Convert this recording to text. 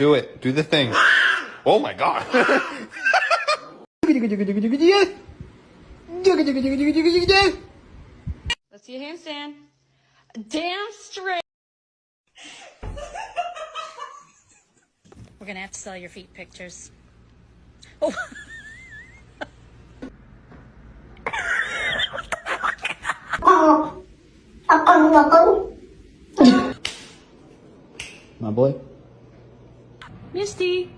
Do it. Do the thing. Oh my god. Let's see a handstand. Damn straight. We're gonna have to sell your feet pictures. Oh. My boy. Misty.